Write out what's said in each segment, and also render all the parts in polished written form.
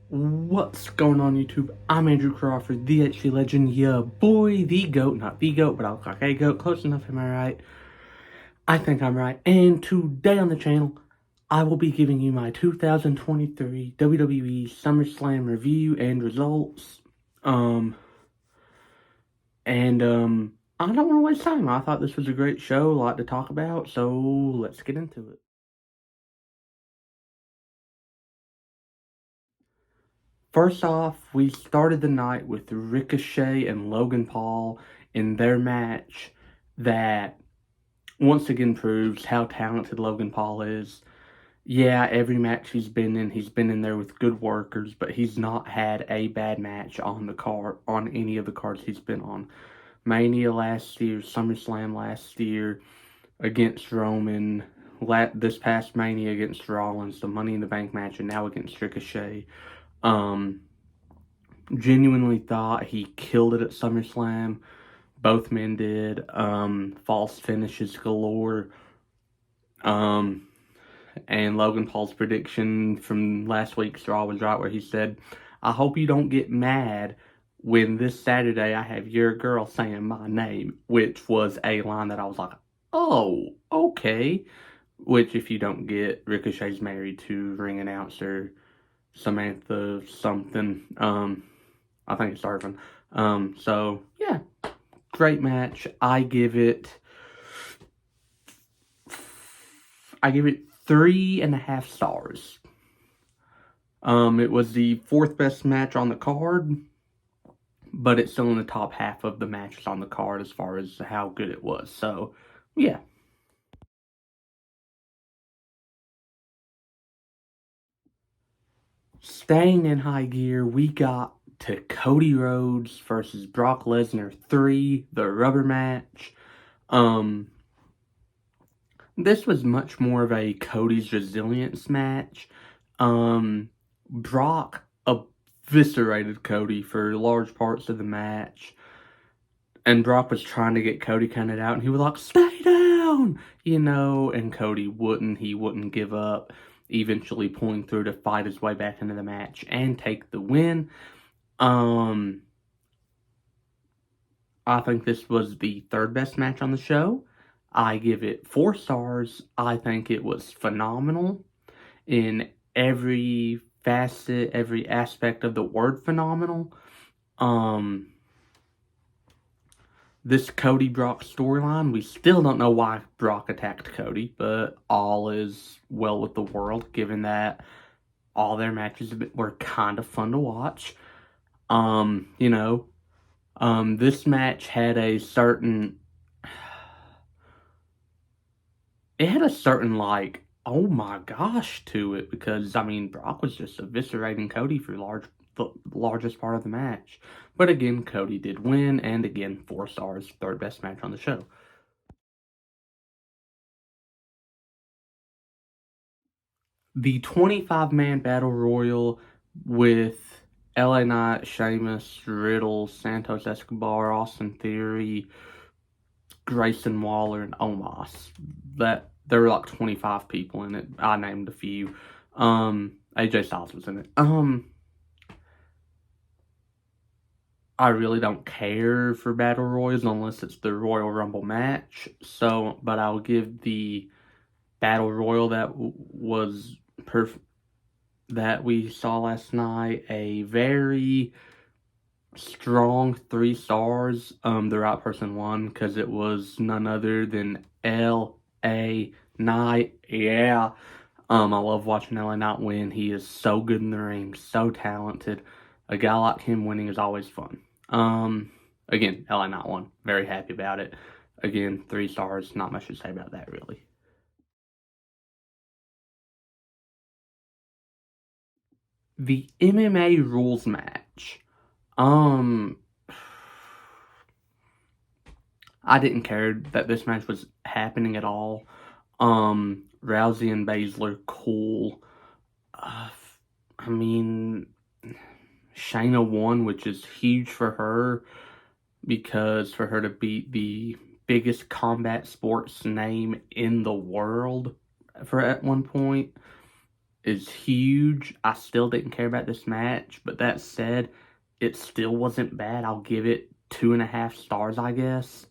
What's going on, YouTube? I'm Andrew Crawford, the HG Legend, yeah, boy, the GOAT, not the GOAT, but I'll look like a GOAT, close enough, am I right? I think I'm right, and today on the channel, I will be giving you my 2023 WWE Summerslam review and results, I don't want to waste time. I thought this was a great show, a lot to talk about, so let's get into it. First off, we started the night with Ricochet and Logan Paul in their match that once again proves how talented Logan Paul is. Yeah, every match he's been in there with good workers, but he's not had a bad match on the card, on any of the cards he's been on. Mania last year, SummerSlam last year against Roman, this past Mania against Rollins, the Money in the Bank match, and now against Ricochet. Genuinely thought he killed it at SummerSlam. Both men did. False finishes galore. And Logan Paul's prediction from last week's Raw was right, where he said, I hope you don't get mad when this Saturday I have your girl saying my name, which was a line that I was like, oh, okay. Which, if you don't get, Ricochet's married to ring announcer Samantha something. I think it's Irvin. So yeah, great match. I give it 3.5 stars. It was the fourth best match on the card, but it's still in the top half of the matches on the card as far as how good it was. So yeah. Staying in high gear, we got to Cody Rhodes versus Brock Lesnar 3, the rubber match. This was much more of a Cody's resilience match. Brock eviscerated Cody for large parts of the match. And Brock was trying to get Cody counted out, and he was like, stay down! And Cody wouldn't. He wouldn't give up, eventually pulling through to fight his way back into the match and take the win. I think this was the third best match on the show. I give it 4 stars. I think it was phenomenal in every facet, every aspect of the word phenomenal. This Cody Brock storyline, we still don't know why Brock attacked Cody, but all is well with the world, given that all their matches were kind of fun to watch. This match had a certain, like, oh my gosh to it, because, Brock was just eviscerating Cody for the largest part of the match. But again, Cody did win, and again, 4 stars, third best match on the show. The 25-man battle royal with LA Knight, Sheamus, Riddle, Santos Escobar, Austin Theory, Grayson Waller, and Omos. There were like 25 people in it. I named a few. AJ Styles was in it. I really don't care for battle royals unless it's the Royal Rumble match. But I'll give the battle royal that was that we saw last night a very strong 3 stars. The right person won because it was none other than LA Knight. Yeah. I love watching LA Knight win. He is so good in the ring, so talented. A guy like him winning is always fun. Again, LA Knight won. Very happy about it. Again, 3 stars. Not much to say about that, really. The MMA rules match. I didn't care that this match was happening at all. Rousey and Baszler, cool. Shayna won, which is huge for her, because for her to beat the biggest combat sports name in the world at one point is huge. I still didn't care about this match, but that said, it still wasn't bad. I'll give it 2.5 stars, I guess.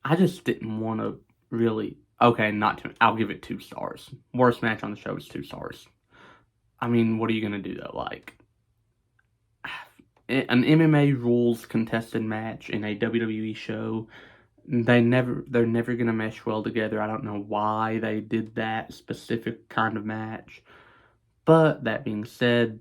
I just didn't want to really... Okay, not 2. I'll give it 2 stars. Worst match on the show is 2 stars. I mean, what are you going to do, though? Like, an MMA rules contested match in a WWE show, they're never going to mesh well together. I don't know why they did that specific kind of match. But that being said,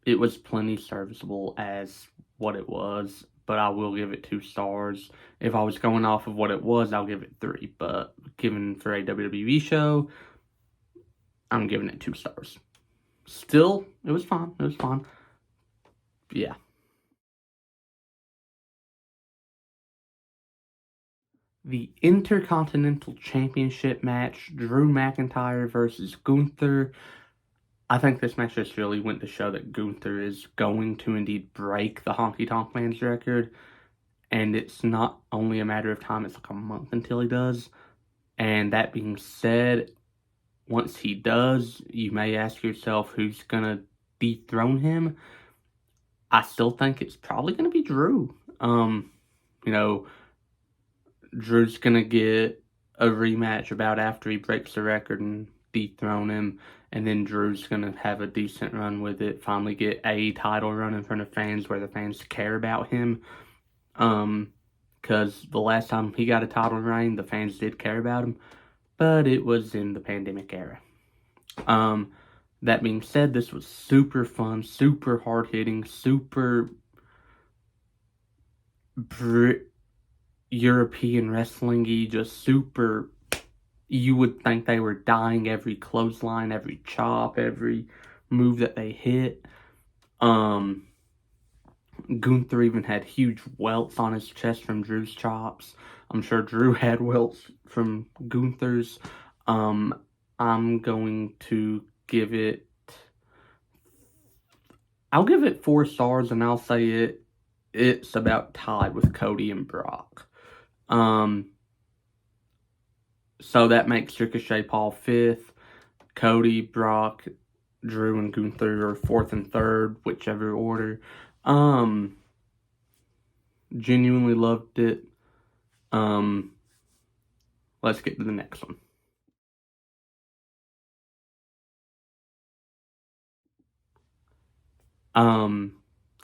it was plenty serviceable as what it was. But I will give it 2 stars. If I was going off of what it was, I'll give it 3. But given for a WWE show, I'm giving it 2 stars. Still, it was fun. It was fun. Yeah. The Intercontinental Championship match, Drew McIntyre versus Gunther. I think this match just really went to show that Gunther is going to indeed break the Honky Tonk Man's record. And it's not only a matter of time, it's like a month until he does. And that being said, once he does, you may ask yourself who's going to dethrone him. I still think it's probably going to be Drew. Drew's going to get a rematch about after he breaks the record and dethrone him. And then Drew's going to have a decent run with it. Finally get a title run in front of fans where the fans care about him. Because the last time he got a title reign, the fans did care about him. But it was in the pandemic era. That being said, this was super fun, super hard-hitting, super European wrestling-y, just super... You would think they were dying every clothesline, every chop, every move that they hit. Gunther even had huge welts on his chest from Drew's chops. I'm sure Drew had welts from Gunther's. I'm going to give it... I'll give it 4 stars, and I'll say it's about tied with Cody and Brock. So that makes Ricochet Paul 5th. Cody, Brock, Drew, and Gunther are 4th and 3rd, whichever order. Genuinely loved it. Let's get to the next one.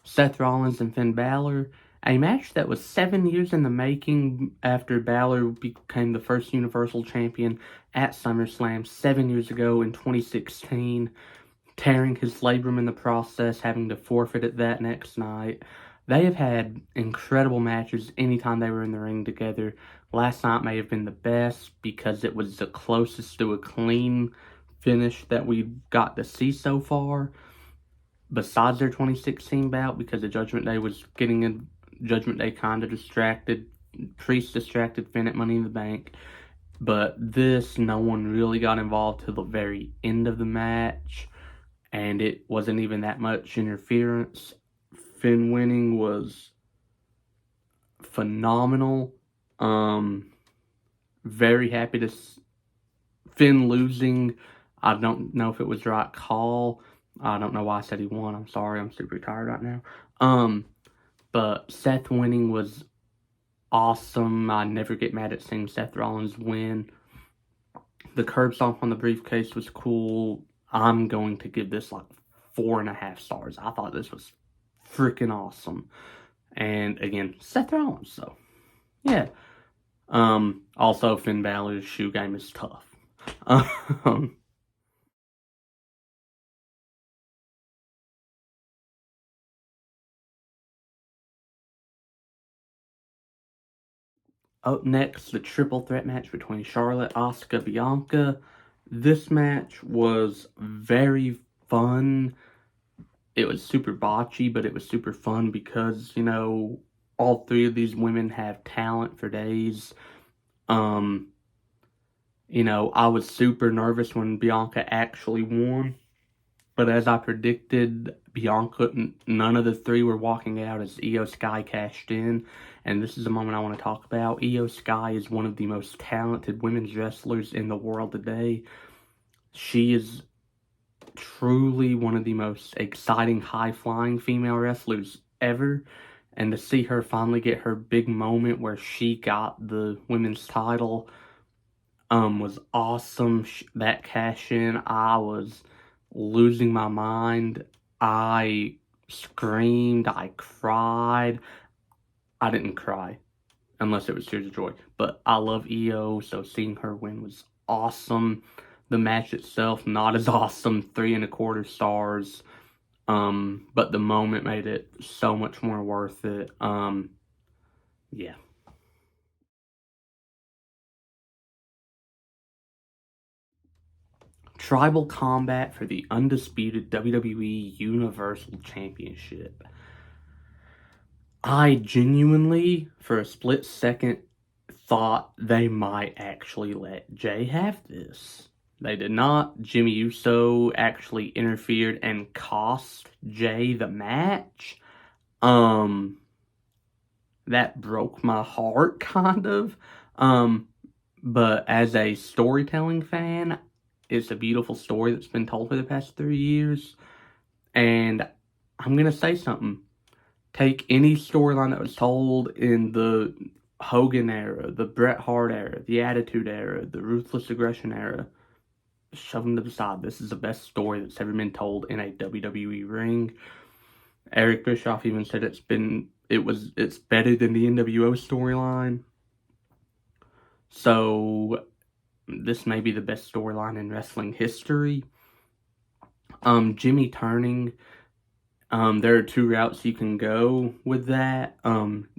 Seth Rollins and Finn Balor. A match that was 7 years in the making after Balor became the first Universal Champion at Summerslam 7 years ago in 2016, tearing his labrum in the process, having to forfeit it that next night. They have had incredible matches anytime they were in the ring together. Last night may have been the best because it was the closest to a clean finish that we got to see so far. Besides their 2016 bout, because the Judgment Day was getting in. Judgment Day kind of distracted. Priest distracted Finn at Money in the Bank. But this, no one really got involved till the very end of the match. And it wasn't even that much interference. Finn winning was phenomenal. Very happy to... Finn losing, I don't know if it was the right call. I don't know why I said he won. I'm sorry. I'm super tired right now. But Seth winning was awesome. I never get mad at seeing Seth Rollins win. The curb stomp on the briefcase was cool. I'm going to give this like 4.5 stars. I thought this was freaking awesome. And again, Seth Rollins, so yeah. Also, Finn Balor's shoe game is tough. Up next, the triple threat match between Charlotte, Asuka, Bianca. This match was very fun. It was super botchy, but it was super fun because, all 3 of these women have talent for days. I was super nervous when Bianca actually won. But as I predicted, Bianca, none of the 3 were walking out as Io Sky cashed in. And this is a moment I want to talk about. Io Sky is one of the most talented women's wrestlers in the world today. She is truly one of the most exciting high-flying female wrestlers ever. And to see her finally get her big moment where she got the women's title was awesome. That cash-in, I was losing my mind. I screamed, I cried. I didn't cry, unless it was tears of joy. But I love Io, so seeing her win was awesome. The match itself, not as awesome, 3.25 stars. But the moment made it so much more worth it. Yeah. Tribal combat for the undisputed WWE Universal Championship. I genuinely, for a split second, thought they might actually let Jay have this. They did not. Jimmy Uso actually interfered and cost Jay the match. That broke my heart, kind of. But as a storytelling fan, it's a beautiful story that's been told for the past 3 years. And I'm going to say something. Take any storyline that was told in the Hogan era, the Bret Hart era, the Attitude era, the Ruthless Aggression era, shove them to the side. This is the best story that's ever been told in a WWE ring. Eric Bischoff even said it's better than the NWO storyline. So this may be the best storyline in wrestling history. Jimmy turning. There are 2 routes you can go with that.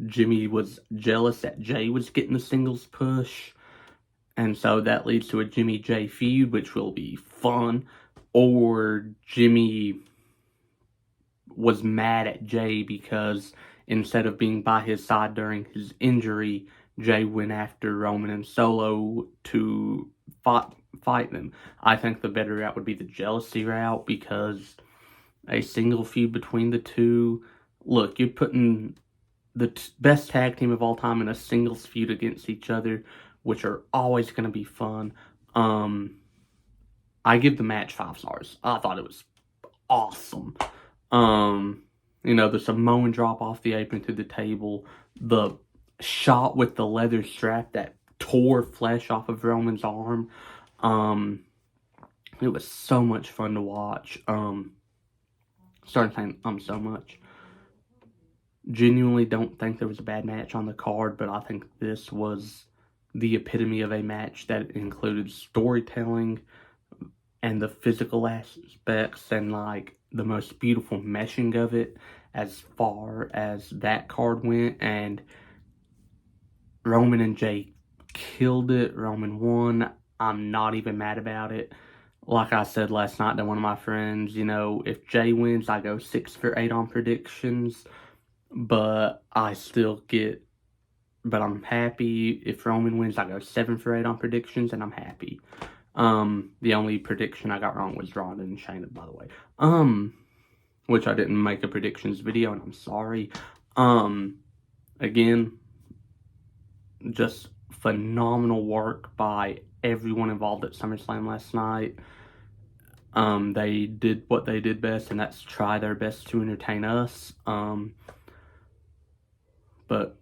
Jimmy was jealous that Jay was getting the singles push, and so that leads to a Jimmy Jay feud, which will be fun. Or Jimmy was mad at Jay because instead of being by his side during his injury, Jay went after Roman and Solo to fight them. I think the better route would be the jealousy route, because a single feud between the two. Look, you're putting the best tag team of all time in a singles feud against each other, which are always going to be fun. I give the match 5 stars. I thought it was awesome. The Samoan drop off the apron to the table, the shot with the leather strap that tore flesh off of Roman's arm. It was so much fun to watch. Started saying so much. Genuinely don't think there was a bad match on the card, but I think this was the epitome of a match that included storytelling and the physical aspects and like the most beautiful meshing of it as far as that card went. And Roman and Jay killed it. Roman won. I'm not even mad about it. Like I said last night to one of my friends, if Jay wins, I go 6 for 8 on predictions. But I'm happy. If Roman wins, I go 7 for 8 on predictions, and I'm happy. The only prediction I got wrong was Ronda and Shayna, by the way. Which I didn't make a predictions video, and I'm sorry. Again, just phenomenal work by everyone involved at Summerslam last night. They did what they did best, and that's try their best to entertain us. But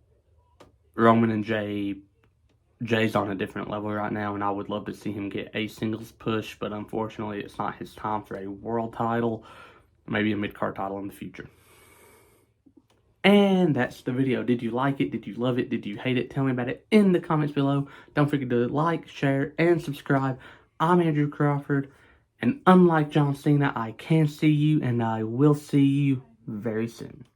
Roman and Jay's on a different level right now, and I would love to see him get a singles push, but unfortunately it's not his time for a world title, maybe a mid-card title in the future. And that's the video. Did you like it? Did you love it? Did you hate it? Tell me about it in the comments below. Don't forget to like, share, and subscribe. I'm Andrew Crawford, and unlike John Cena, I can see you, and I will see you very soon.